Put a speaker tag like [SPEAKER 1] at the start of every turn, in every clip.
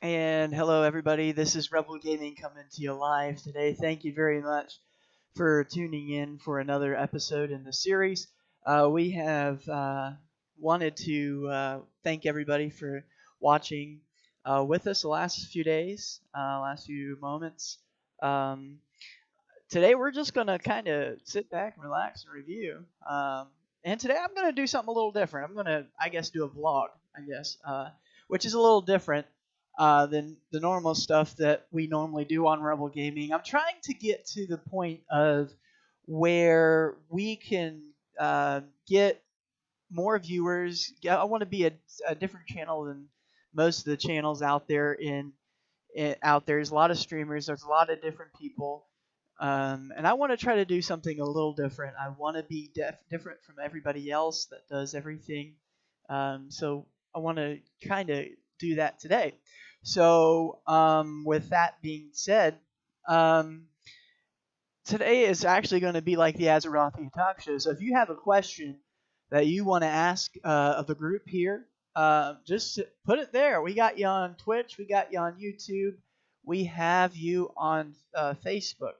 [SPEAKER 1] And hello, everybody. This is Rebel Gaming coming to you live today. Thank you very much for tuning in for another episode in the series. We have wanted to thank everybody for watching with us the last few days, last few moments. Today, we're just going to kind of sit back and relax and review. And today, I'm going to do something a little different. I'm going to, I guess, do a vlog, which is a little different than the normal stuff that we normally do on Rebel Gaming. I'm trying to get to the point of where we can get more viewers. I want to be a different channel than most of the channels out there. There's a lot of streamers. There's a lot of different people. And I want to try to do something a little different. I want to be different from everybody else that does everything. So I want to kind of do that today. So with that being said, today is actually going to be like the Azerothian talk show. So if you have a question that you want to ask of the group here, just put it there. We got you on Twitch. We got you on YouTube. We have you on Facebook.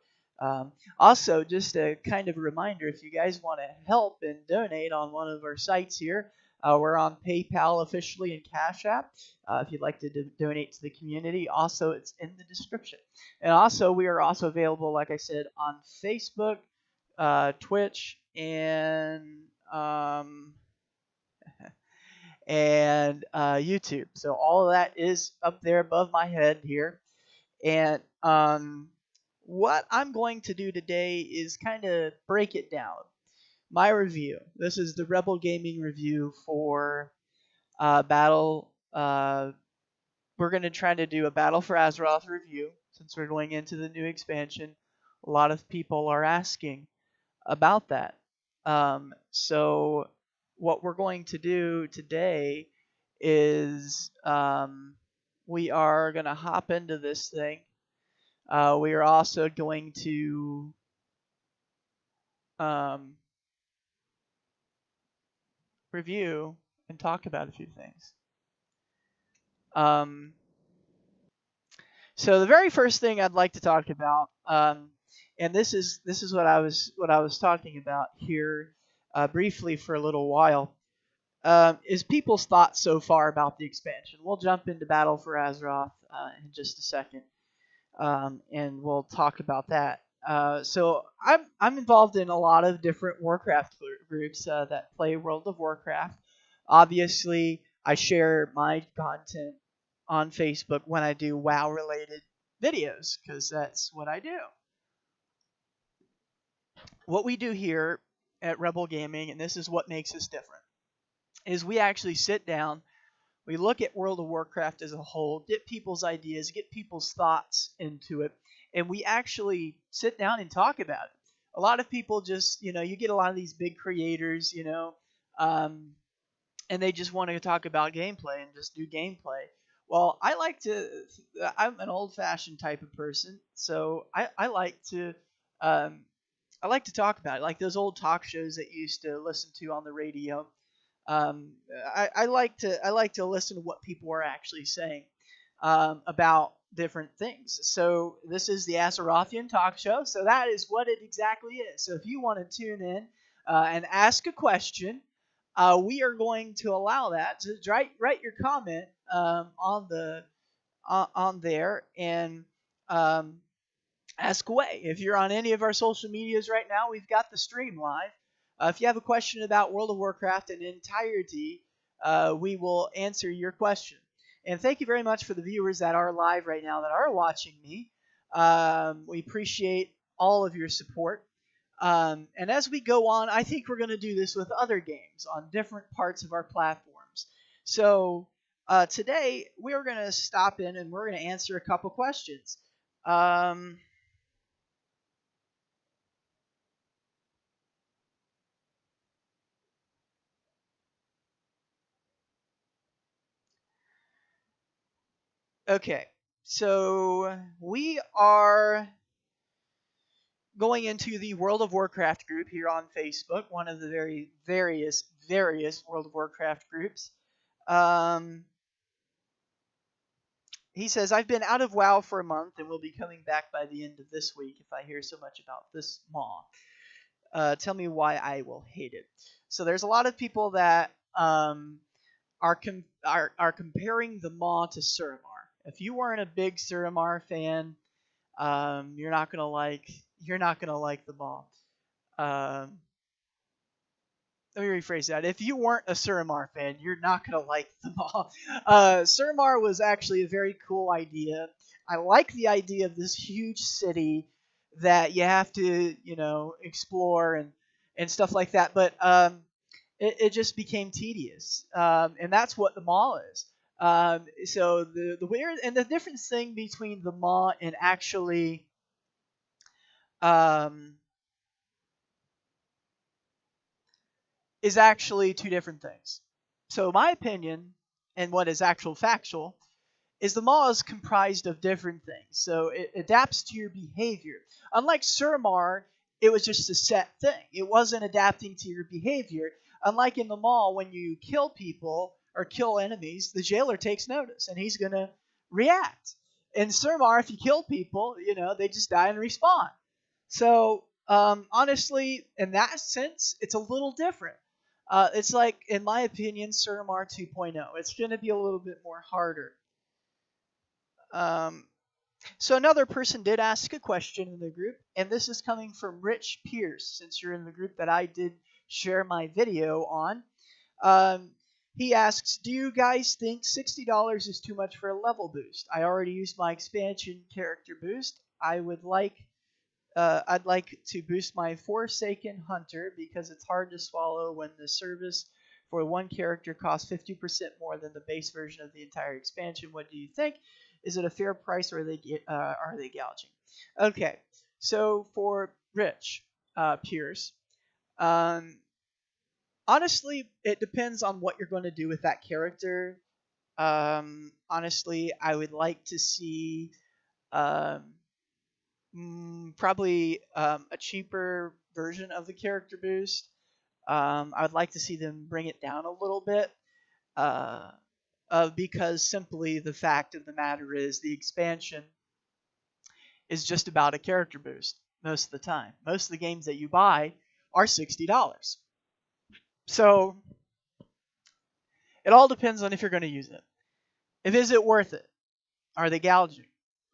[SPEAKER 1] Also, just a kind of a reminder, if you guys want to help and donate on one of our sites here, we're on PayPal officially and Cash App. If you'd like to donate to the community, also it's in the description. And also, we are also available, like I said, on Facebook, Twitch, and YouTube. So all of that is up there above my head here. And what I'm going to do today is kind of break it down. My review. This is the Rebel Gaming review for Battle. We're going to try to do a Battle for Azeroth review since we're going into the new expansion. A lot of people are asking about that. So what we're going to do today is we are going to hop into this thing. We are also going to review and talk about a few things. So the very first thing I'd like to talk about, and this is what I was talking about here briefly for a little while, is people's thoughts so far about the expansion. We'll jump into Battle for Azeroth in just a second, and we'll talk about that. So I'm involved in a lot of different Warcraft groups that play World of Warcraft. Obviously, I share my content on Facebook when I do WoW related videos because that's what I do. What we do here at Rebel Gaming, and this is what makes us different, is we actually sit down, we look at World of Warcraft as a whole, get people's ideas, get people's thoughts into it, and we actually sit down and talk about it. A lot of people just, you get a lot of these big creators, um, and they just want to talk about gameplay and just do gameplay. Well, I'm an old-fashioned type of person, so I like to um, talk about it, like those old talk shows that you used to listen to on the radio. Um, I like to listen to what people are actually saying about different things. So this is the Azerothian Talk Show. So that is what it exactly is. So if you want to tune in and ask a question, we are going to allow that. So write your comment on there and ask away. If you're on any of our social medias right now, we've got the stream live. If you have a question about World of Warcraft in entirety, we will answer your question. And thank you very much for the viewers that are live right now that are watching me. We appreciate all of your support. And as we go on, I think we're going to do this with other games on different parts of our platforms. So today, we're going to stop in and we're going to answer a couple questions. Okay, so we are going into the World of Warcraft group here on Facebook, one of the very various World of Warcraft groups. Um, he says, I've been out of WoW for a month and will be coming back by the end of this week if I hear so much about this Maw. Tell me why I will hate it. So there's a lot of people that are comparing the Maw to Suramar. If you weren't a big Suramar fan, you're not gonna like the Maw. Let me rephrase that. If you weren't a Suramar fan, you're not gonna like the Maw. Suramar was actually a very cool idea. I like the idea of this huge city that you have to, explore and stuff like that. But it just became tedious, and that's what the Maw is. So the weird and the difference thing between the Maw and actually um, is actually two different things. So my opinion and what is actual factual is the Maw is comprised of different things. So it adapts to your behavior. Unlike Suramar, it was just a set thing. It wasn't adapting to your behavior. Unlike in the Maw, when you kill people or kill enemies, the jailer takes notice and he's going to react. In Suramar, if you kill people, they just die and respawn. So honestly, in that sense, it's a little different. It's like, in my opinion, Suramar 2.0. It's going to be a little bit more harder. So another person did ask a question in the group, and this is coming from Rich Pierce, since you're in the group that I did share my video on. He asks, do you guys think $60 is too much for a level boost? I already used my expansion character boost. I'd like to boost my Forsaken Hunter because it's hard to swallow when the service for one character costs 50% more than the base version of the entire expansion. What do you think? Is it a fair price or are they gouging? Okay, so for Rich Pierce, honestly, it depends on what you're going to do with that character. Honestly, I would like to see probably a cheaper version of the character boost. I would like to see them bring it down a little bit. Because simply the fact of the matter is the expansion is just about a character boost most of the time. Most of the games that you buy are $60. So it all depends on if you're going to use it. Is it worth it? Are they gouging?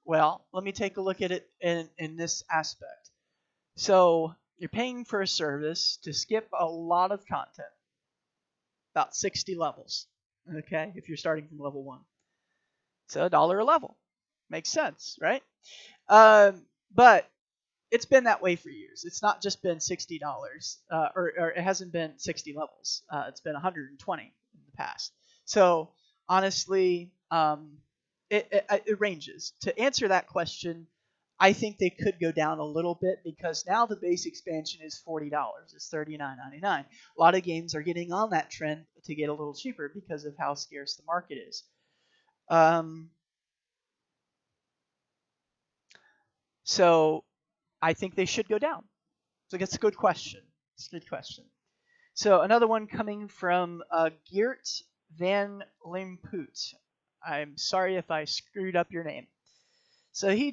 [SPEAKER 1] Well, let me take a look at it in this aspect. So you're paying for a service to skip a lot of content, about 60 levels, okay, if you're starting from level 1. So $1 a level. Makes sense, right? But it's been that way for years. It's not just been $60, or it hasn't been 60 levels. It's been 120 in the past. So honestly, it ranges. To answer that question, I think they could go down a little bit because now the base expansion is $40. It's $39.99. A lot of games are getting on that trend to get a little cheaper because of how scarce the market is. So I think they should go down. So that's a good question. It's a good question. So another one coming from Geert van Limpoot. I'm sorry if I screwed up your name. So he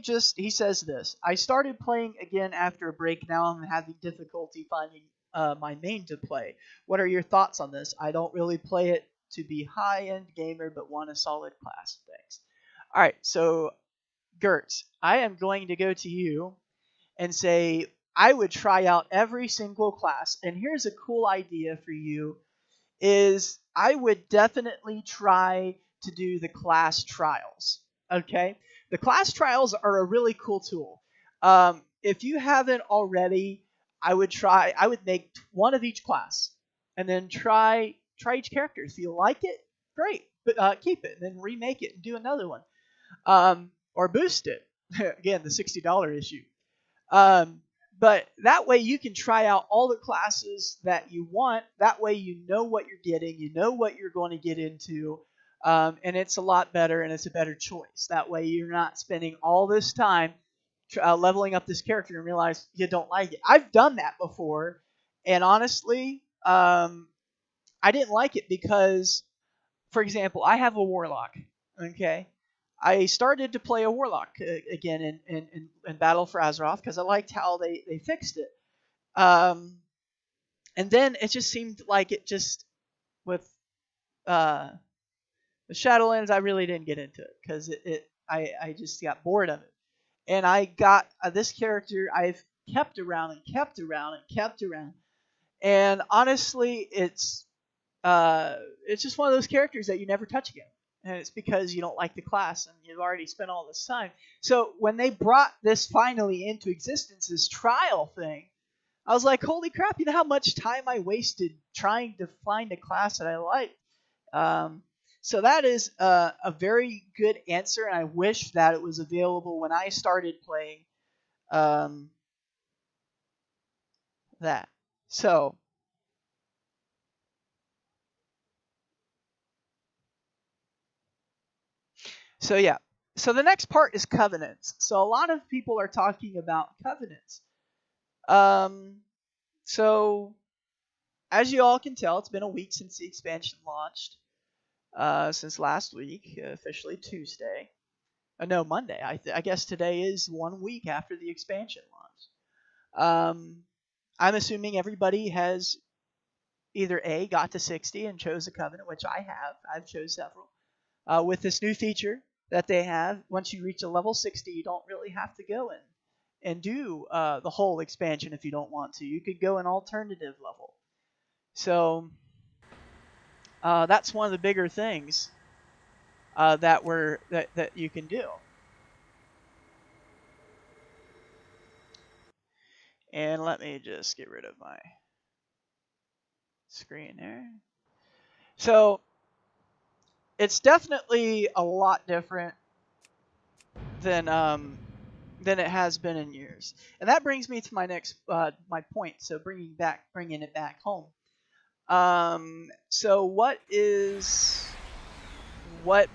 [SPEAKER 1] says this. I started playing again after a break. Now I'm having difficulty finding my main to play. What are your thoughts on this? I don't really play it to be high-end gamer, but want a solid class. Thanks. All right, so Gert, I am going to go to you and say I would try out every single class. And here's a cool idea for you is I would definitely try to do the class trials. Okay? The class trials are a really cool tool. If you haven't already, I would make one of each class and then try each character. If you like it, great. But keep it and then remake it and do another one. Or boost it. Again, the $60 issue. But that way you can try out all the classes that you want. That way you know what you're getting. You know what you're going to get into. And it's a lot better and it's a better choice. That way you're not spending all this time leveling up this character and realize you don't like it. I've done that before. And honestly, I didn't like it because, for example, I have a warlock. Okay. I started to play a warlock again in Battle for Azeroth because I liked how they fixed it. And then it just seemed like it just with the Shadowlands, I really didn't get into it because I just got bored of it. And I got this character I've kept around and kept around and kept around. And honestly, it's just one of those characters that you never touch again. And it's because you don't like the class and you've already spent all this time. So when they brought this finally into existence, this trial thing, I was like, holy crap, you know how much time I wasted trying to find a class that I like? So that is a very good answer, and I wish that it was available when I started playing that. So yeah. So the next part is covenants. So a lot of people are talking about covenants. So as you all can tell, it's been a week since the expansion launched. Since last week, officially Tuesday. No, Monday. I guess today is 1 week after the expansion launch. I'm assuming everybody has either A, got to 60 and chose a covenant, which I have. I've chose several. With this new feature that they have, once you reach a level 60, you don't really have to go in and do the whole expansion if you don't want to. You could go an alternative level. So that's one of the bigger things that you can do. And let me just get rid of my screen there. So it's definitely a lot different than it has been in years. And that brings me to my next my point. So bringing it back home. So what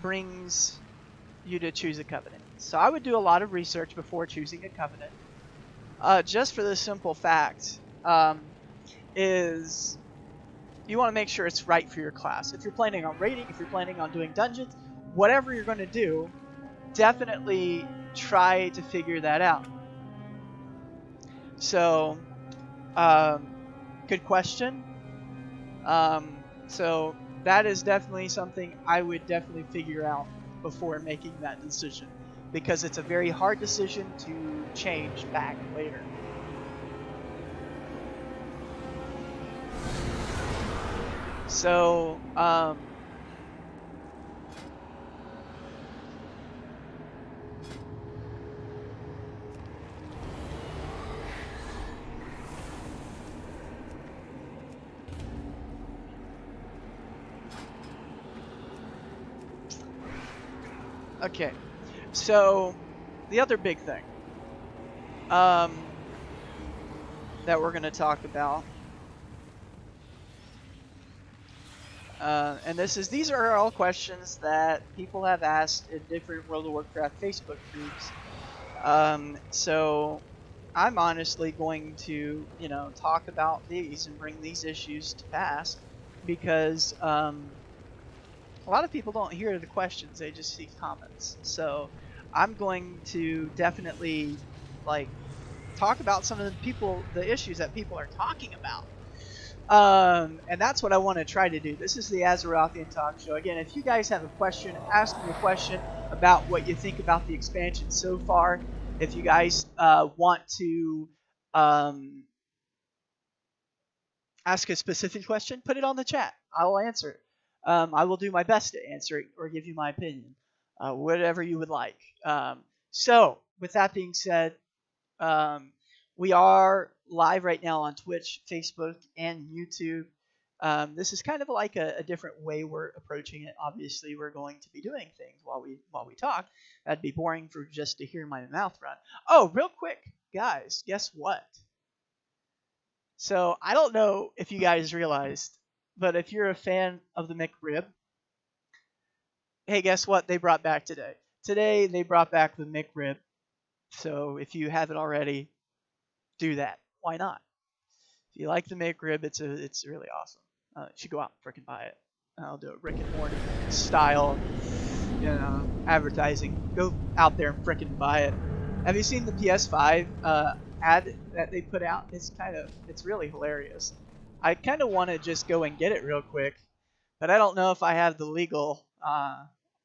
[SPEAKER 1] brings you to choose a covenant? So I would do a lot of research before choosing a covenant. Just for the simple fact is you want to make sure it's right for your class. If you're planning on raiding, if you're planning on doing dungeons, whatever you're going to do, definitely try to figure that out. So, good question. So that is definitely something I would definitely figure out before making that decision, because it's a very hard decision to change back later. So, okay. So, the other big thing that we're going to talk about, and these are all questions that people have asked in different World of Warcraft Facebook groups. So, I'm honestly going to, talk about these and bring these issues to pass because a lot of people don't hear the questions; they just see comments. So, I'm going to definitely talk about some of the issues that people are talking about. And that's what I want to try to do. This is the Azerothian Talk Show. Again, if you guys have a question, ask me a question about what you think about the expansion so far. If you guys want to ask a specific question, put it on the chat. I will answer it. I will do my best to answer it or give you my opinion, whatever you would like. So, with that being said, we are live right now on Twitch, Facebook, and YouTube. This is kind of like a different way we're approaching it. Obviously, we're going to be doing things while we talk. That'd be boring for just to hear my mouth run. Oh, real quick, guys, guess what? So I don't know if you guys realized, but if you're a fan of the McRib, hey, guess what? They brought back today. Today they brought back the McRib. So if you haven't already, do that. Why not? If you like the McRib, it's really awesome. You should go out and freaking buy it. I'll do a Rick and Morty style, advertising. Go out there and freaking buy it. Have you seen the PS5 ad that they put out? It's really hilarious. I kind of want to just go and get it real quick, but I don't know if I have the legal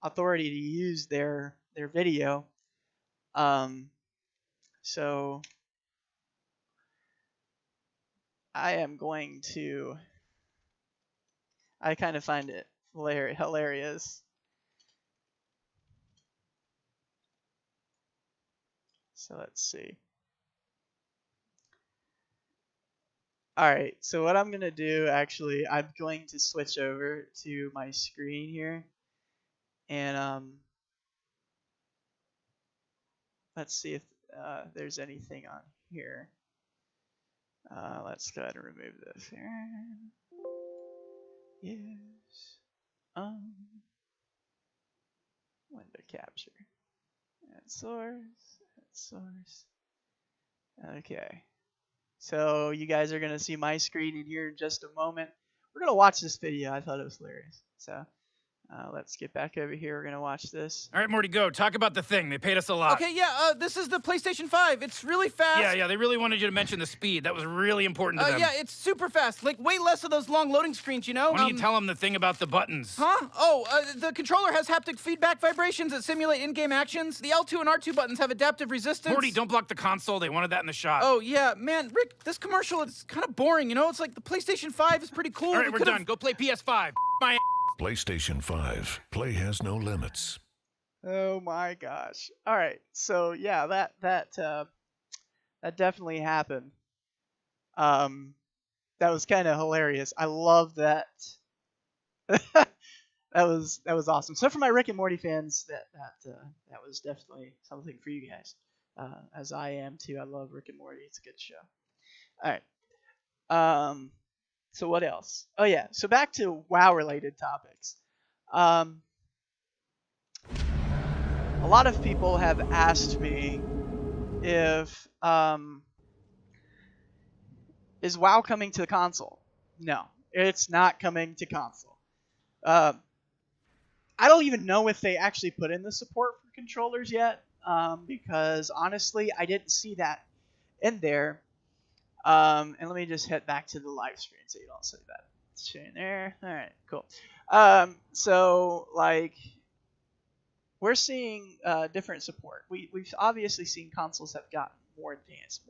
[SPEAKER 1] authority to use their video. So I am going to. I kind of find it hilarious. So let's see. All right, so what I'm going to do, actually, I'm going to switch over to my screen here. And let's see if there's anything on here. Let's go ahead and remove this here. Yes. Window capture. And source. Okay. So you guys are going to see my screen in here in just a moment. We're going to watch this video. I thought it was hilarious. So let's get back over here. We're going to watch this.
[SPEAKER 2] All right, Morty, go. Talk about the thing. They paid us a lot.
[SPEAKER 3] Okay, yeah, this is the PlayStation 5. It's really fast.
[SPEAKER 2] Yeah, they really wanted you to mention the speed. That was really important to them.
[SPEAKER 3] Yeah, it's super fast. Like, way less of those long loading screens, you know?
[SPEAKER 2] Why don't you tell them the thing about the buttons?
[SPEAKER 3] Huh? Oh, the controller has haptic feedback vibrations that simulate in-game actions. The L2 and R2 buttons have adaptive resistance.
[SPEAKER 2] Morty, don't block the console. They wanted that in the shot.
[SPEAKER 3] Oh, yeah, man, Rick, this commercial is kind of boring, you know? It's like the PlayStation 5 is pretty cool.
[SPEAKER 2] All right, we're done. Go play PS5. My
[SPEAKER 4] PlayStation 5. Play has no limits.
[SPEAKER 1] Oh my gosh. All right. So yeah, that definitely happened. That was kind of hilarious. I love that. that was awesome. So for my Rick and Morty fans, that was definitely something for you guys. As I am too. I love Rick and Morty. It's a good show. All right. So what else? Oh yeah. So back to WoW related topics. A lot of people have asked me if is WoW coming to the console? No, it's not coming to console. I don't even know if they actually put in the support for controllers yet, because honestly, I didn't see that in there. And let me just head back to the live screen so you don't see that. It's in there. All right, cool. So like, we're seeing different support. We've obviously seen consoles have gotten more advanced.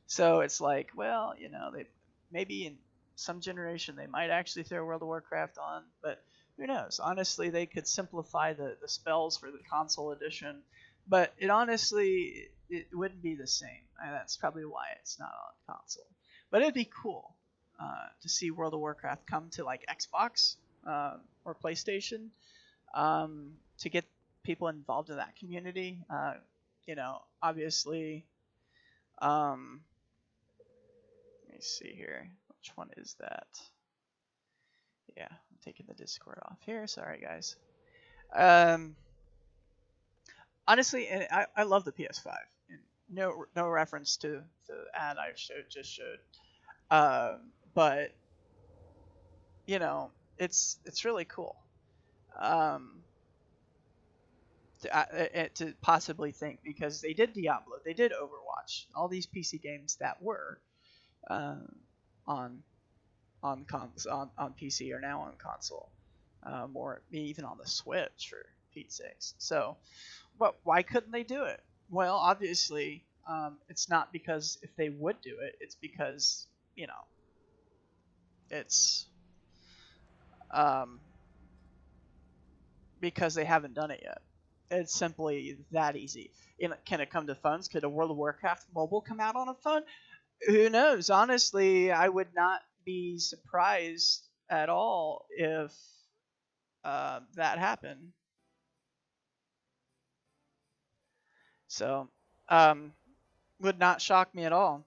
[SPEAKER 1] So it's like, well, they maybe in some generation they might actually throw World of Warcraft on, but who knows? Honestly, they could simplify the spells for the console edition, but it wouldn't be the same, and that's probably why it's not on console. But it'd be cool to see World of Warcraft come to like Xbox or PlayStation, to get people involved in that community. Obviously, let me see here. Which one is that? Yeah, I'm taking the Discord off here. Sorry, guys. Honestly, and I love the PS5. And no reference to the ad I just showed. But it's really cool. To possibly think, because they did Diablo, they did Overwatch, all these PC games that were on PC are now on console, or even on the Switch for Pete's sakes. So, but why couldn't they do it? Well, obviously, it's not because if they would do it, it's because it's because they haven't done it yet. It's simply that easy. Can it come to phones? Could a World of Warcraft mobile come out on a phone? Who knows? Honestly, I would not be surprised at all if that happened. So, would not shock me at all.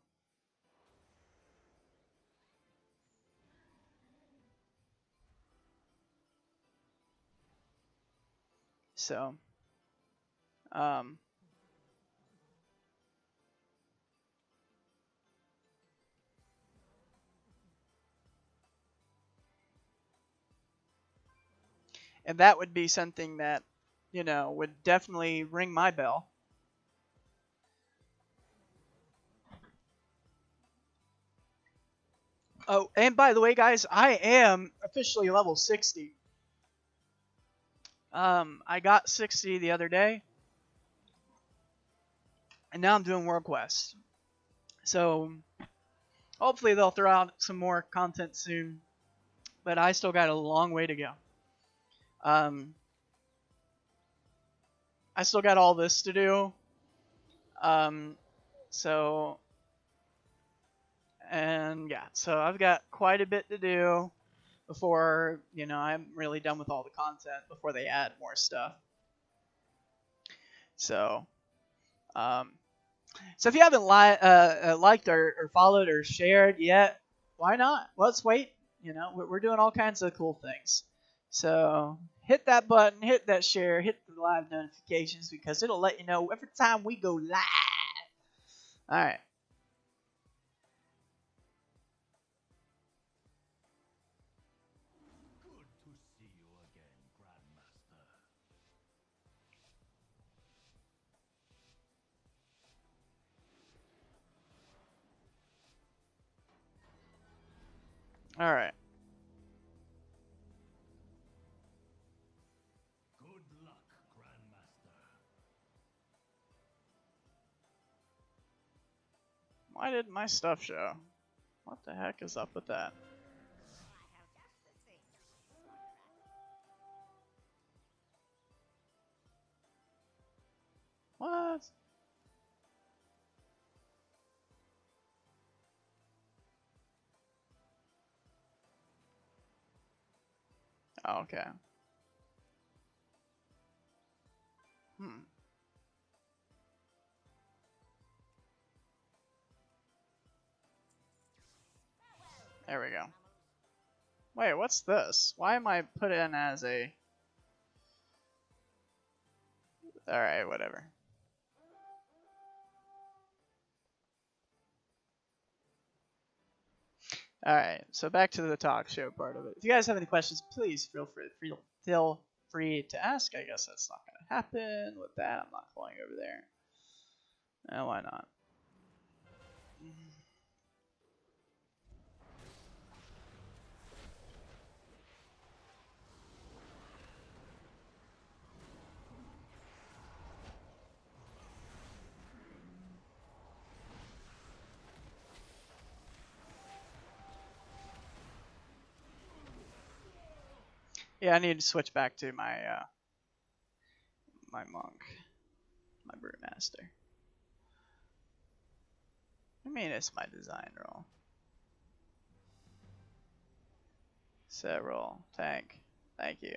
[SPEAKER 1] So, and that would be something that, would definitely ring my bell. Oh, and by the way, guys, I am officially level 60. I got 60 the other day, and now I'm doing World Quest. So, hopefully they'll throw out some more content soon, but I still got a long way to go. I still got all this to do. So I've got quite a bit to do before, I'm really done with all the content before they add more stuff. So, so if you haven't liked or followed or shared yet, why not? Let's wait. We're doing all kinds of cool things. So hit that button, hit that share, hit the live notifications, because it'll let you know every time we go live. All right.
[SPEAKER 5] Good to see you again, Grandmaster.
[SPEAKER 1] All right.
[SPEAKER 5] Good luck, Grandmaster.
[SPEAKER 1] Why didn't my stuff show? What the heck is up with that? What? Oh, okay. There we go. Wait, what's this? Why am I put in as a... Alright, whatever. Alright, so back to the talk show part of it. If you guys have any questions, please feel free to ask. I guess that's not going to happen with that. I'm not going over there. Why not? Yeah, I need to switch back to my my monk, my brewmaster. I mean, it's my design roll. Set roll, tank. Thank you.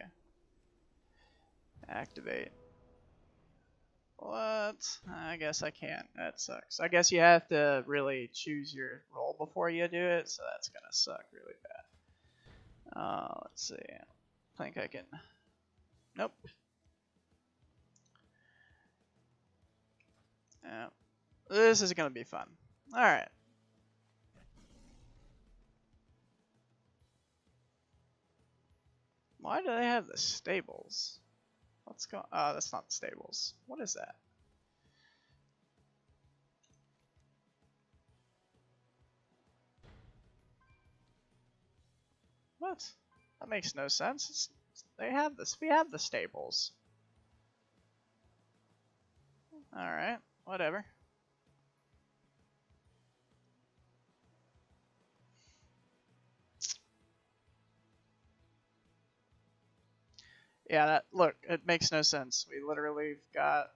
[SPEAKER 1] Activate. What? I guess I can't. That sucks. I guess you have to really choose your roll before you do it, so that's gonna suck really bad. Let's see. I think I can. Nope. Yeah. This is gonna be fun. All right. Why do they have the stables? What's going? Oh, that's not the stables. What is that? What? That makes no sense. They have this. We have the stables. All right. Whatever. Yeah. That look. It makes no sense. We literally got.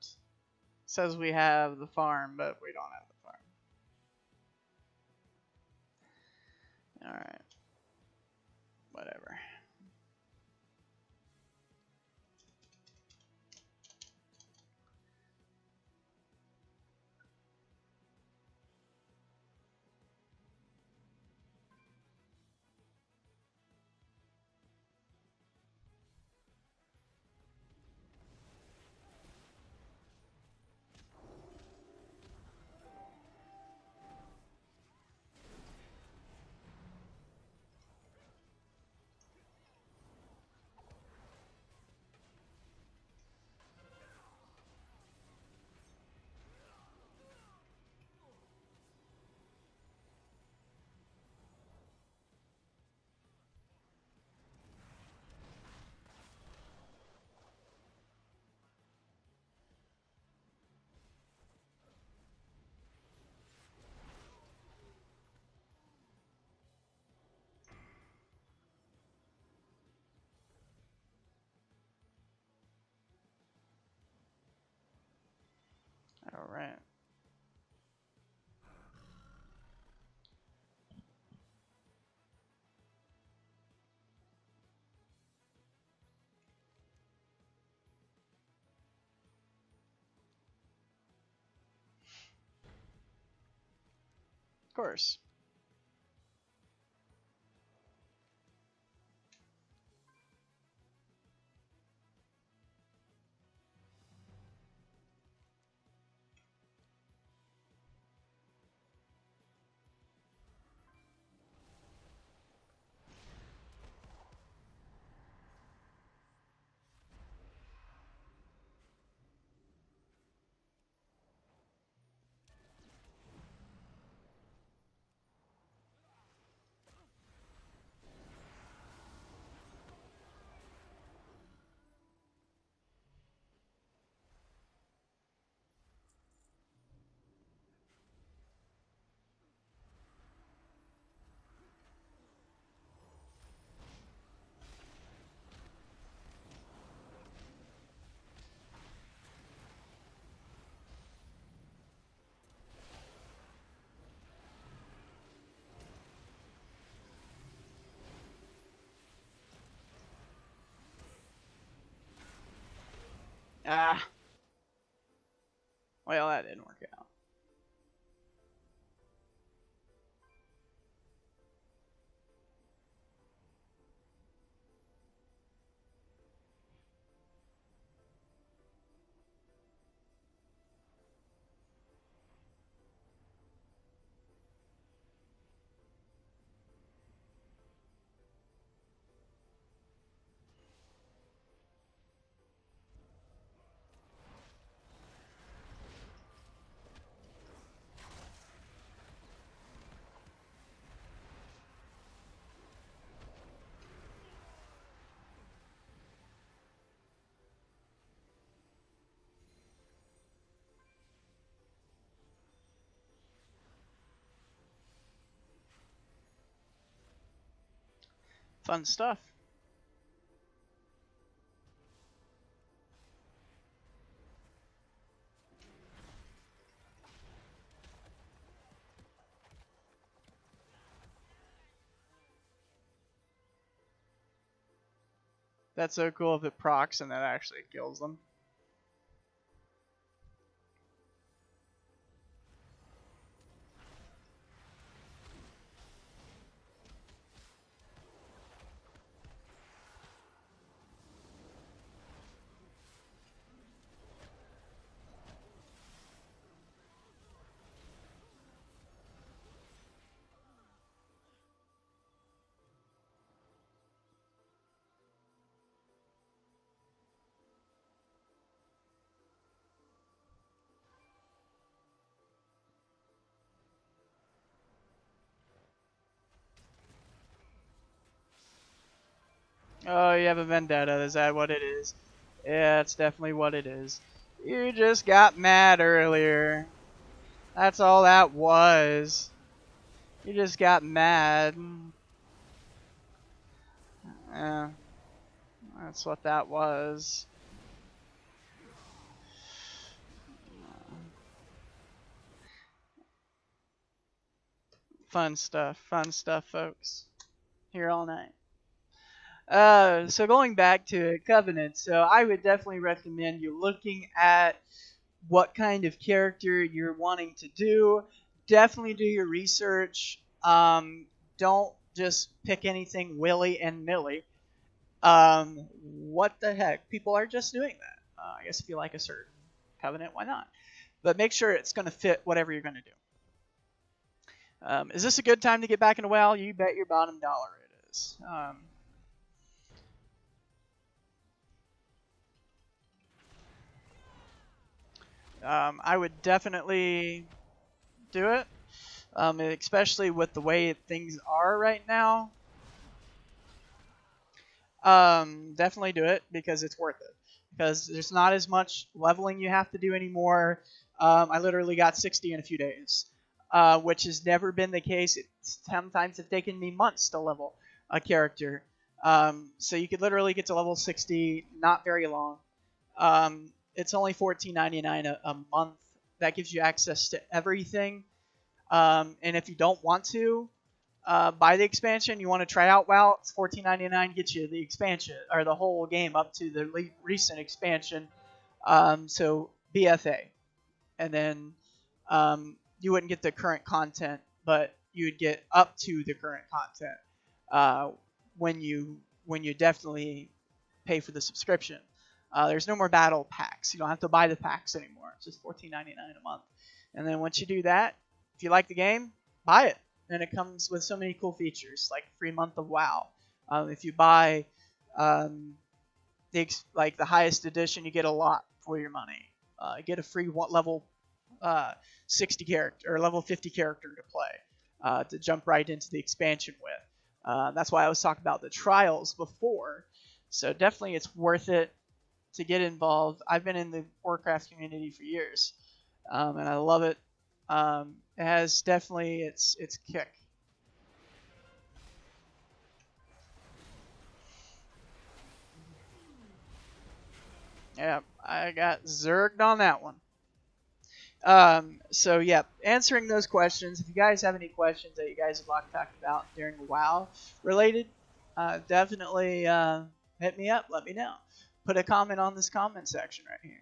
[SPEAKER 1] Says we have the farm, but we don't have the farm. All right. Whatever. All right. Of course. Ah. Well, that didn't work out. Fun stuff. That's so cool if it procs and that actually kills them. Oh, you have a vendetta. Is that what it is? Yeah, it's definitely what it is. You just got mad earlier. That's all that was. You just got mad. Yeah, that's what that was. Fun stuff, folks. Here all night. So going back to Covenant, so I would definitely recommend you looking at what kind of character you're wanting to do. Definitely do your research. Don't just pick anything willy and nilly. What the heck? People are just doing that. I guess if you like a certain Covenant, why not? But make sure it's going to fit whatever you're going to do. Is this a good time to get back into WoW? You bet your bottom dollar it is. I would definitely do it, especially with the way things are right now. Definitely do it because it's worth it. Because there's not as much leveling you have to do anymore. I literally got 60 in a few days, which has never been the case. Sometimes it's taken me months to level a character. So you could literally get to level 60 not very long. It's only $14.99 a month. That gives you access to everything. And if you don't want to buy the expansion, you want to try out WoW, it's $14.99, gets you the expansion, or the whole game up to the recent expansion, so BFA. And then you wouldn't get the current content, but you would get up to the current content when you definitely pay for the subscription. There's no more battle packs. You don't have to buy the packs anymore. It's just $14.99 a month. And then once you do that, if you like the game, buy it. And it comes with so many cool features, like a free month of WoW. If you buy the highest edition, you get a lot for your money. You get a free level 60 character or level 50 character to play to jump right into the expansion with. That's why I was talking about the trials before. So definitely, it's worth it to get involved. I've been in the Warcraft community for years, and I love it. It has definitely its kick. Yeah, I got zerged on that one. So yeah, answering those questions. If you guys have any questions that you guys would like to talk about during WoW related, definitely hit me up. Let me know. Put a comment on this comment section right here.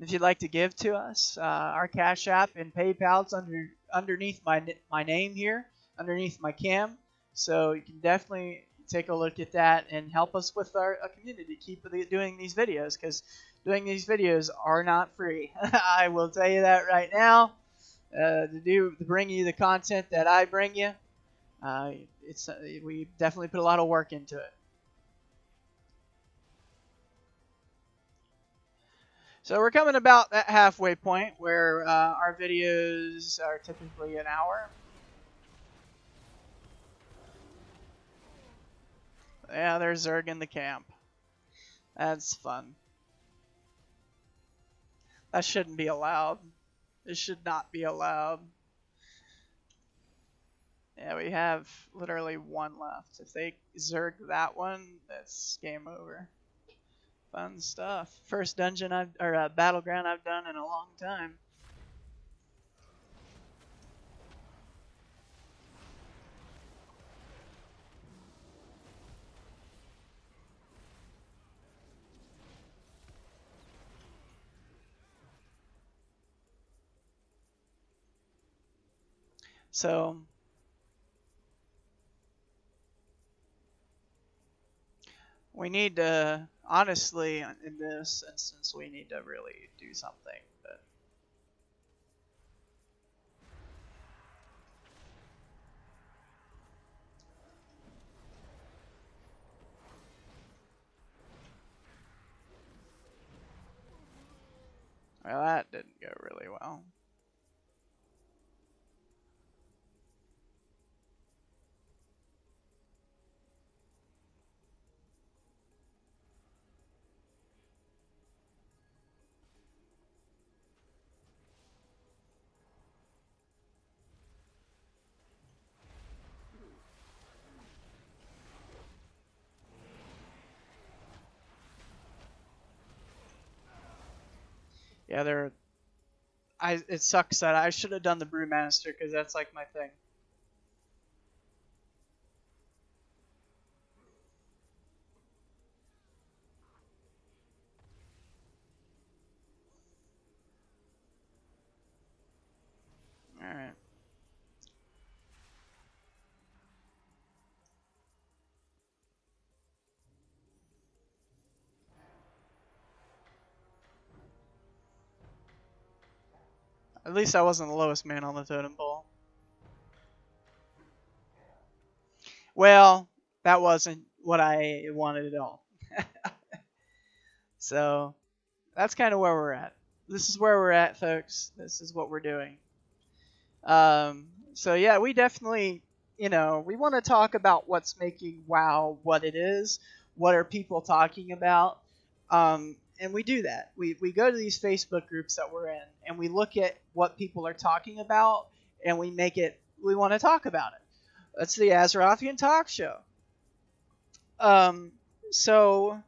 [SPEAKER 1] If you'd like to give to us, our Cash App and PayPal's underneath my name here, underneath my cam. So you can definitely take a look at that and help us with our community. Keep doing these videos, because doing these videos are not free. I will tell you that right now. To bring you the content that I bring you, we definitely put a lot of work into it. So we're coming about that halfway point where our videos are typically an hour. Yeah, there's Zerg in the camp. That's fun. That shouldn't be allowed. This should not be allowed. Yeah, we have literally one left. If they Zerg that one, that's game over. Fun stuff. First dungeon battleground I've done in a long time. So we need to, honestly, in this instance, we need to really do something. But well, that didn't go really well. Yeah, it sucks that I should have done the Brewmaster because that's like my thing. All right. At least I wasn't the lowest man on the totem pole. Well, that wasn't what I wanted at all. So that's kind of where we're at. This is where we're at, folks. This is what we're doing. So yeah, we definitely, we want to talk about what's making WoW what it is. What are people talking about? And we do that. We go to these Facebook groups that we're in, and we look at what people are talking about, and we want to talk about it. That's the Azerothian Talk Show. So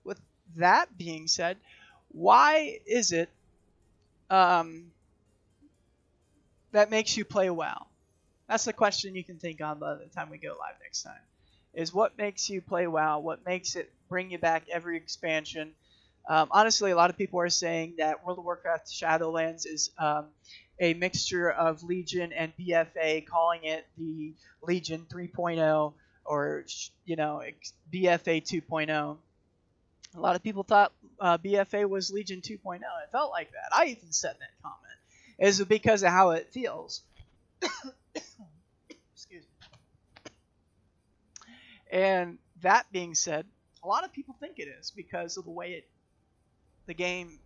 [SPEAKER 1] with that being said, why is it that makes you play WoW? That's the question you can think on by the time we go live next time. Is what makes you play WoW? What makes it bring you back every expansion? Honestly, a lot of people are saying that World of Warcraft Shadowlands is a mixture of Legion and BFA, calling it the Legion 3.0 or BFA 2.0. A lot of people thought BFA was Legion 2.0. It felt like that. I even said that comment. Is because of how it feels. Excuse me. And that being said, a lot of people think it is because of the way the game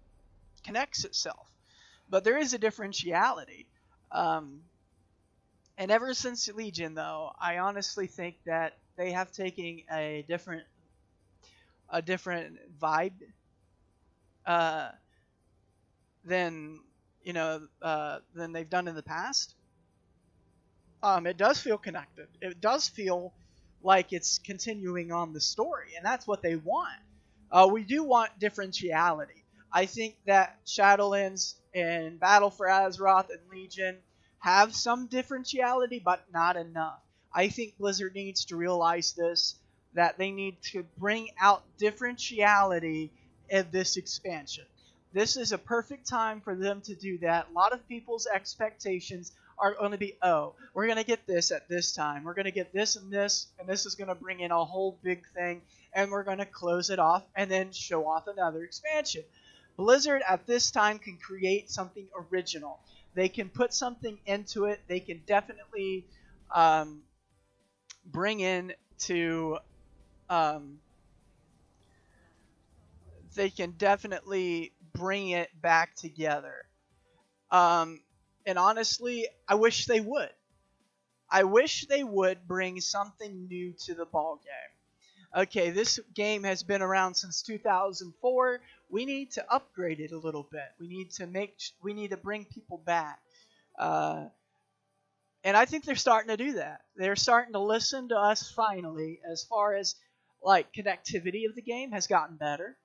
[SPEAKER 1] connects itself. But there is a differentiality. And ever since Legion, though, I honestly think that they have taken a different vibe than they've done in the past. It does feel connected. It does feel like it's continuing on the story, and that's what they want. We do want differentiality. I think that Shadowlands and Battle for Azeroth and Legion have some differentiality, but not enough. I think Blizzard needs to realize this, that they need to bring out differentiality in this expansion. This is a perfect time for them to do that. A lot of people's expectations are going to be, we're going to get this at this time. We're going to get this, and this is going to bring in a whole big thing, and we're going to close it off and then show off another expansion. Blizzard at this time can create something original. They can put something into it. They can definitely bring in to... they can definitely bring it back together. And honestly, I wish they would. I wish they would bring something new to the ball game. Okay, this game has been around since 2004. We need to upgrade it a little bit. We need to bring people back. And I think they're starting to do that. They're starting to listen to us finally, as far as like connectivity of the game has gotten better.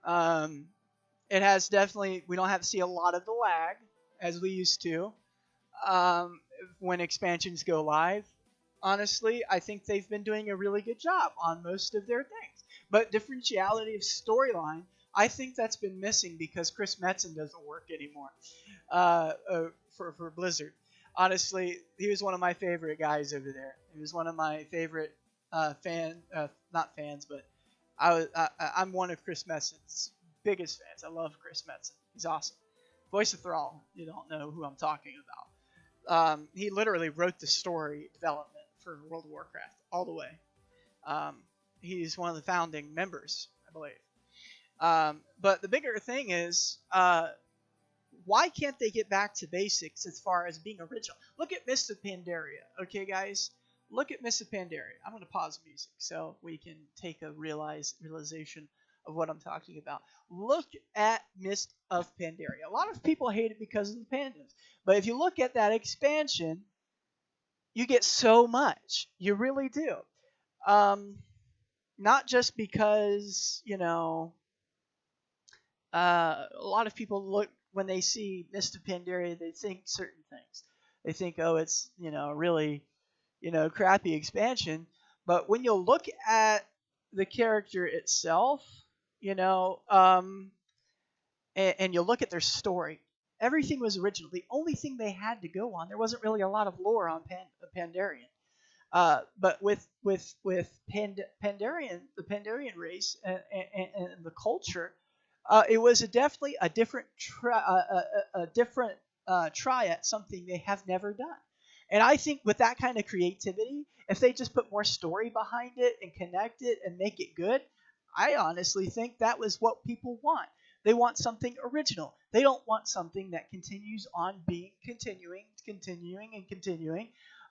[SPEAKER 1] It has definitely, we don't have to see a lot of the lag as we used to when expansions go live. Honestly, I think they've been doing a really good job on most of their things. But differentiality of storyline, I think that's been missing because Chris Metzen doesn't work anymore for Blizzard. honestly, he was one of my favorite guys over there. He was one of my favorite not fans, but I'm one of Chris Messin's biggest fans. I love Chris Messin. He's awesome. Voice of Thrall. You don't know who I'm talking about. He literally wrote the story development for World of Warcraft all the way. He's one of the founding members, I believe. But the bigger thing is, why can't they get back to basics as far as being original? Look at Mist of Pandaria, okay, guys? Look at Mist of Pandaria. I'm going to pause music so we can take a realization of what I'm talking about. Look at Mist of Pandaria. A lot of people hate it because of the pandas. But if you look at that expansion, you get so much. You really do. Not just because, a lot of people look, when they see Mist of Pandaria, they think certain things. They think, oh, it's, really, crappy expansion. But when you look at the character itself, and you look at their story, everything was original. The only thing they had to go on, there wasn't really a lot of lore on Pandarian. But with Pandarian, the Pandarian race and the culture, it was definitely a different try at something they have never done. And I think with that kind of creativity, if they just put more story behind it and connect it and make it good, I honestly think that was what people want. They want something original. They don't want something that continues on being continuing.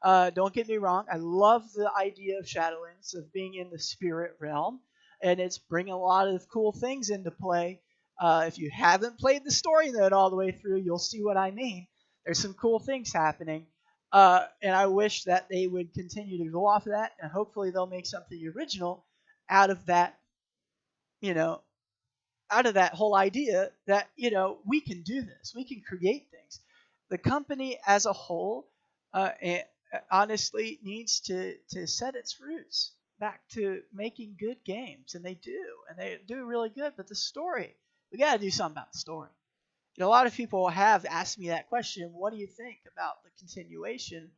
[SPEAKER 1] Don't get me wrong. I love the idea of Shadowlands, of being in the spirit realm, and it's bringing a lot of cool things into play. If you haven't played the story mode all the way through, you'll see what I mean. There's some cool things happening, and I wish that they would continue to go off of that, and hopefully they'll make something original out of that, out of that whole idea that, we can do this. We can create things. The company as a whole, honestly, needs to set its roots back to making good games, and they do really good. But the story, we got to do something about the story. A lot of people have asked me that question. What do you think about the continuation?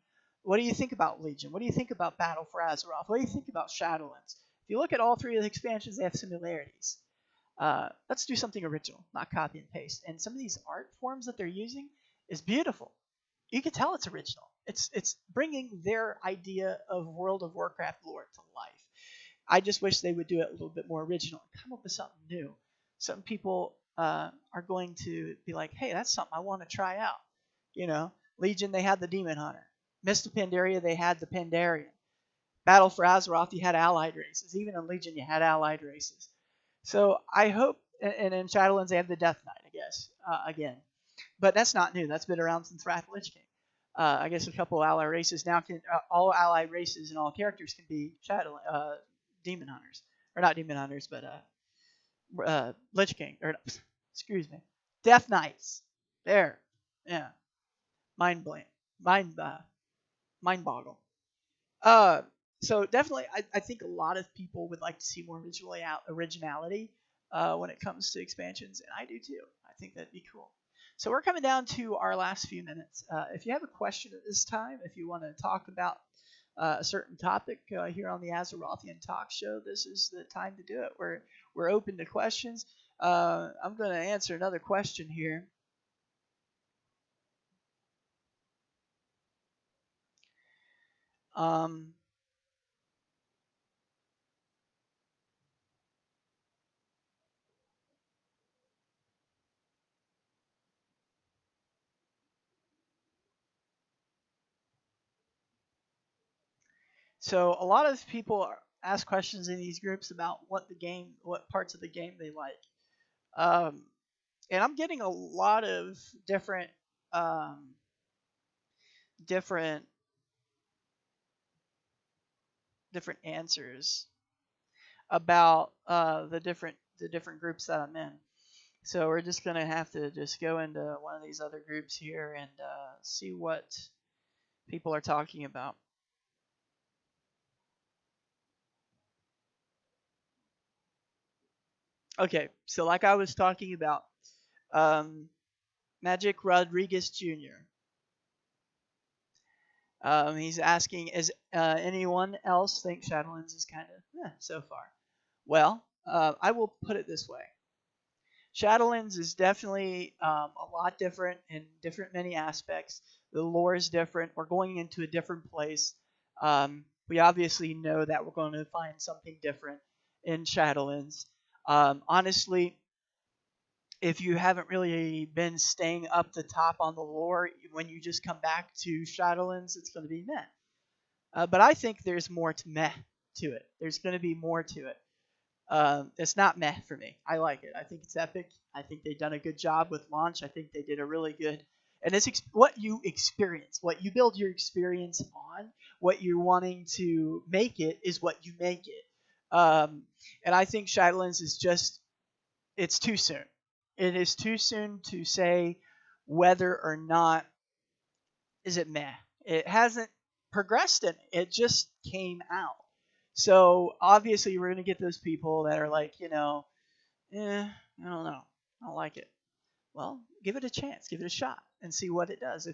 [SPEAKER 1] What do you think about Legion? What do you think about Battle for Azeroth? What do you think about Shadowlands? If you look at all three of the expansions, they have similarities. Let's do something original, not copy and paste. And some of these art forms that they're using is beautiful. You can tell it's original. It's bringing their idea of World of Warcraft lore to life. I just wish they would do it a little bit more original and come up with something new. Some people are going to be like, hey, that's something I want to try out. Legion, they had the Demon Hunter. Mist of Pandaria, they had the Pandarian. Battle for Azeroth, you had allied races. Even in Legion, you had allied races. So I hope, and in Shadowlands, they have the Death Knight, I guess, again. But that's not new. That's been around since Wrath of Lich King. I guess a couple of allied races now can, all allied races and all characters can be Demon Hunters. Or not Demon Hunters, but Lich King. Or, excuse me. Death Knights. There. Yeah. Mind boggle. So definitely, I think a lot of people would like to see more originality when it comes to expansions, and I do too. I think that'd be cool. So we're coming down to our last few minutes. If you have a question at this time, if you want to talk about a certain topic here on the Azerothian Talk Show, this is the time to do it. We're open to questions. I'm going to answer another question here. So a lot of people ask questions in these groups about what parts of the game they like. And I'm getting a lot of different answers about the different groups that I'm in. So we're just gonna have to just go into one of these other groups here and see what people are talking about. Okay, so like I was talking about, Magic Rodriguez Jr. He's asking, is anyone else think Shadowlands is kind of so far? Well, I will put it this way. Shadowlands is definitely a lot different in different many aspects. The lore is different. We're going into a different place. We obviously know that we're going to find something different in Shadowlands. Honestly, if you haven't really been staying up the top on the lore, when you just come back to Shadowlands, it's going to be meh. But I think there's more to meh to it. There's going to be more to it. It's not meh for me. I like it. I think it's epic. I think they've done a good job with launch. I think they did a really good. And it's what you experience, what you build your experience on, what you're wanting to make it is what you make it. And I think Shadowlands is just, it's too soon. It is too soon to say whether or not is it meh. It hasn't progressed in it. It just came out. So obviously we're gonna get those people that are like, I don't know, I don't like it. Well, give it a chance, give it a shot, and see what it does.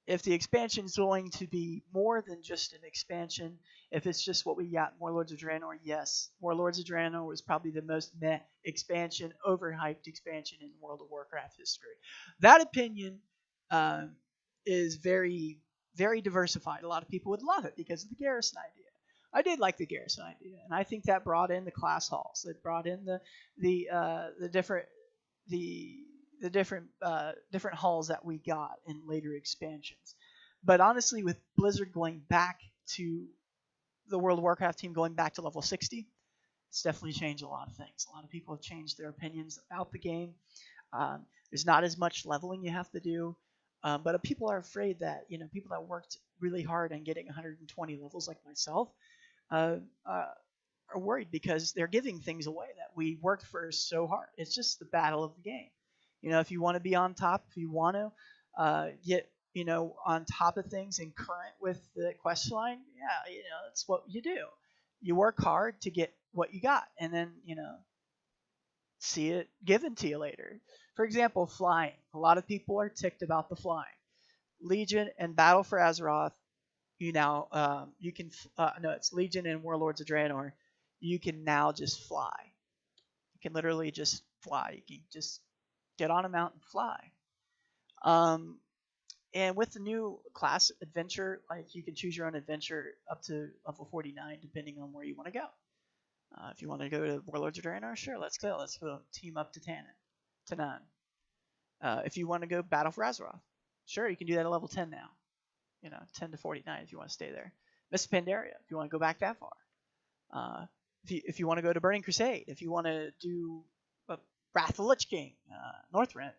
[SPEAKER 1] If the expansion is going to be more than just an expansion, if it's just what we got, more Lords of Draenor, yes. More Lords of Draenor was probably the most meh expansion, overhyped expansion in World of Warcraft history. That opinion is very, very diversified. A lot of people would love it because of the Garrison idea. I did like the Garrison idea, and I think that brought in the class halls. It brought in the different halls that we got in later expansions. But honestly, with Blizzard going back to the World of Warcraft team going back to level 60, it's definitely changed a lot of things. A lot of people have changed their opinions about the game. There's not as much leveling you have to do, but people are afraid that people that worked really hard on getting 120 levels like myself are worried because they're giving things away that we worked for so hard. It's just the battle of the game. If you want to be on top, if you want to get on top of things and current with the quest line, that's what you do. You work hard to get what you got, and then see it given to you later. For example, flying. A lot of people are ticked about the flying. Legion and Battle for Azeroth, you can no, it's Legion and Warlords of Draenor. You can now just fly. You can literally just fly. You can just get on a mount and fly. And with the new class adventure, like you can choose your own adventure up to level 49, depending on where you want to go. If you want to go to Warlords of Draenor, sure, let's go. Let's go team up to Tanan. If you want to go Battle for Azeroth, sure, you can do that at level 10 now. 10 to 49 if you want to stay there. Mists of Pandaria, if you want to go back that far. If you want to go to Burning Crusade, if you want to do Wrath of the Lich King, Northrend.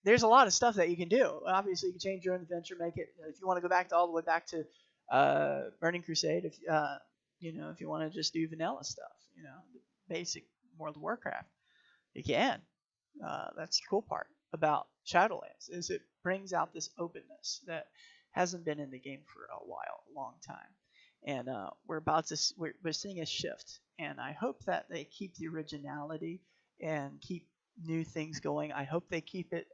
[SPEAKER 1] There's a lot of stuff that you can do. Obviously, you can change your own adventure, make it. If you want to go back all the way back to Burning Crusade, if you want to just do vanilla stuff, basic World of Warcraft, you can. That's the cool part about Shadowlands is it brings out this openness that hasn't been in the game for a long time, and we're seeing a shift, and I hope that they keep the originality and keep new things going. I hope they keep it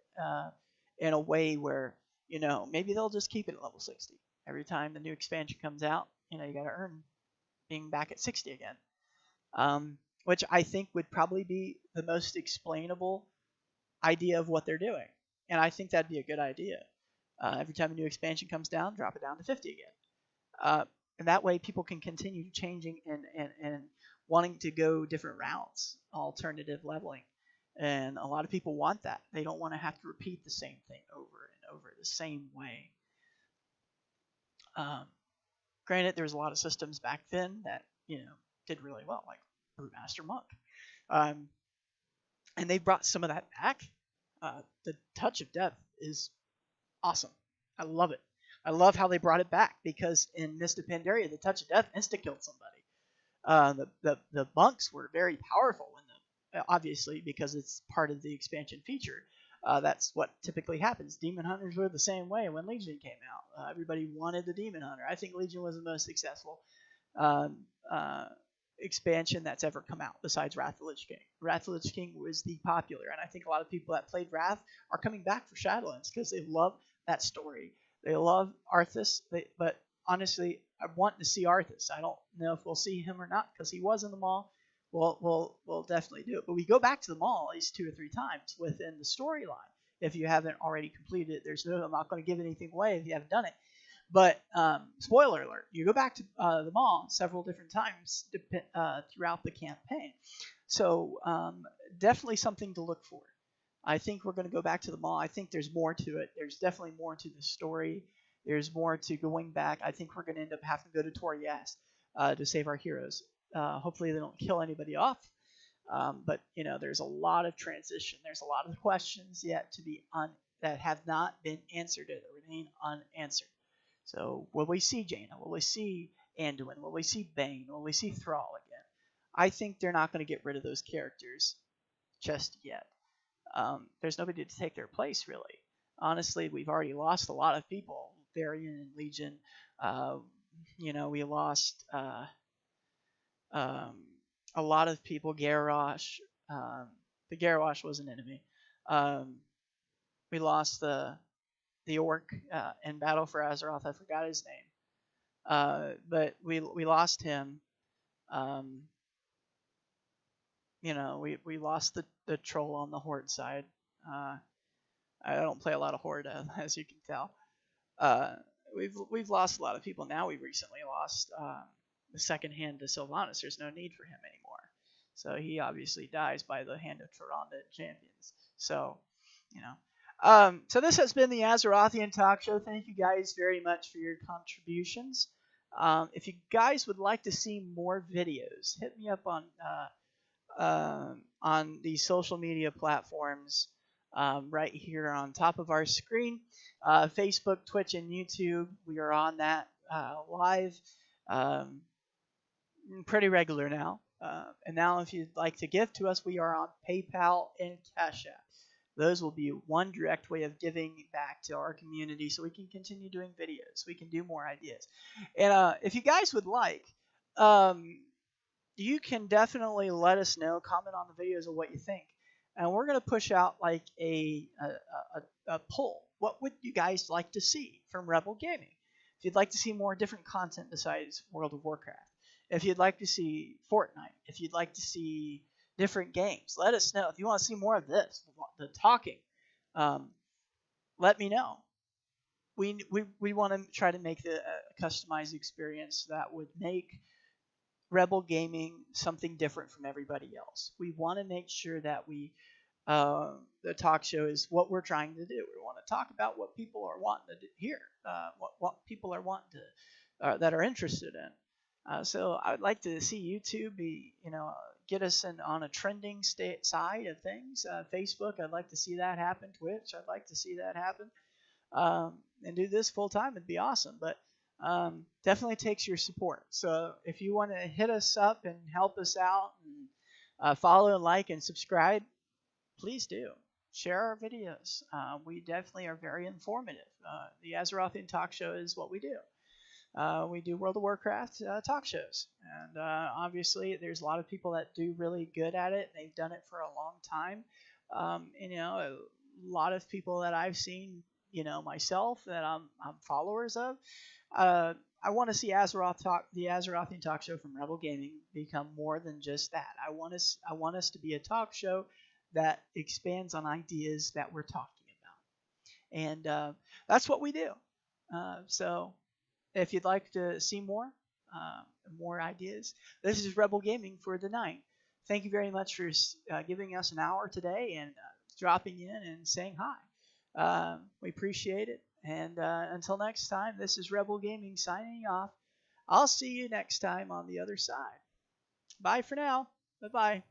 [SPEAKER 1] in a way where maybe they'll just keep it at level 60 every time the new expansion comes out. You got to earn being back at 60 again, which I think would probably be the most explainable idea of what they're doing, and I think that'd be a good idea. Every time a new expansion comes down, drop it down to 50 again, and that way people can continue changing and wanting to go different routes, alternative leveling. And a lot of people want that. They don't want to have to repeat the same thing over and over the same way. Granted, there was a lot of systems back then that did really well, like Brewmaster Monk, and they brought some of that back. The Touch of Death is awesome. I love it. I love how they brought it back because in Mist of Pandaria, the Touch of Death insta-killed somebody. The monks were very powerful in them, obviously because it's part of the expansion feature. That's what typically happens. Demon Hunters were the same way when Legion came out. Everybody wanted the Demon Hunter. I think Legion was the most successful expansion that's ever come out besides Wrath of the Lich King. Wrath of the Lich King was the popular, and I think a lot of people that played Wrath are coming back for Shadowlands because they love that story. They love Arthas, but honestly, I want to see Arthas. I don't know if we'll see him or not because he was in the mall. We'll definitely do it. But we go back to the mall at least 2 or 3 times within the storyline. If you haven't already completed it, I'm not going to give anything away if you haven't done it. But spoiler alert, you go back to the mall several different times throughout the campaign. So definitely something to look for. I think we're going to go back to the mall. I think there's more to it. There's definitely more to the story. There's more to going back. I think we're going to end up having to go to Torias to save our heroes. Hopefully they don't kill anybody off. But there's a lot of transition. There's a lot of questions yet to be that have not been answered or that remain unanswered. So will we see Jaina? Will we see Anduin? Will we see Bane? Will we see Thrall again? I think they're not going to get rid of those characters just yet. There's nobody to take their place, really. Honestly, we've already lost a lot of people. Varian and Legion. We lost a lot of people. Garrosh. The Garrosh was an enemy. We lost the orc in Battle for Azeroth. I forgot his name. But we lost him. We lost the troll on the Horde side. I don't play a lot of Horde, as you can tell. We've lost a lot of people. Now we recently lost the second hand to Sylvanas. There's no need for him anymore. So he obviously dies by the hand of Tyrande champions. So, so this has been the Azerothian Talk Show. Thank you guys very much for your contributions. If you guys would like to see more videos, hit me up on the social media platforms right here on top of our screen. Facebook, Twitch, and YouTube. We are on that live pretty regular now. And now if you'd like to give to us, we are on PayPal and Cash App. Those will be one direct way of giving back to our community so we can continue doing videos. We can do more ideas. And if you guys would like, you can definitely let us know, comment on the videos of what you think. And we're going to push out like a poll. What would you guys like to see from Rebel Gaming? If you'd like to see more different content besides World of Warcraft. If you'd like to see Fortnite. If you'd like to see different games, let us know. If you want to see more of this, the talking, let me know. We want to try to make the customized experience that would make Rebel Gaming something different from everybody else. We want to make sure that the talk show is what we're trying to do. We want to talk about what people are wanting to hear, what people are wanting to, that are interested in. So I would like to see YouTube get us on a trending side of things. Facebook, I'd like to see that happen. Twitch, I'd like to see that happen. And do this full time, it'd be awesome. But definitely takes your support. So if you want to hit us up and help us out and follow, like, and subscribe, please do. Share our videos. We definitely are very informative. The Azerothian Talk Show is what we do. We do World of Warcraft talk shows. And obviously there's a lot of people that do really good at it. They've done it for a long time. A lot of people that I've seen, myself, that I'm followers of. I want to see the Azerothian Talk Show from Rebel Gaming become more than just that. I want us to be a talk show that expands on ideas that we're talking about. And that's what we do. So if you'd like to see more ideas, this is Rebel Gaming for the night. Thank you very much for giving us an hour today and dropping in and saying hi. We appreciate it. And until next time, this is Rebel Gaming signing off. I'll see you next time on the other side. Bye for now. Bye-bye.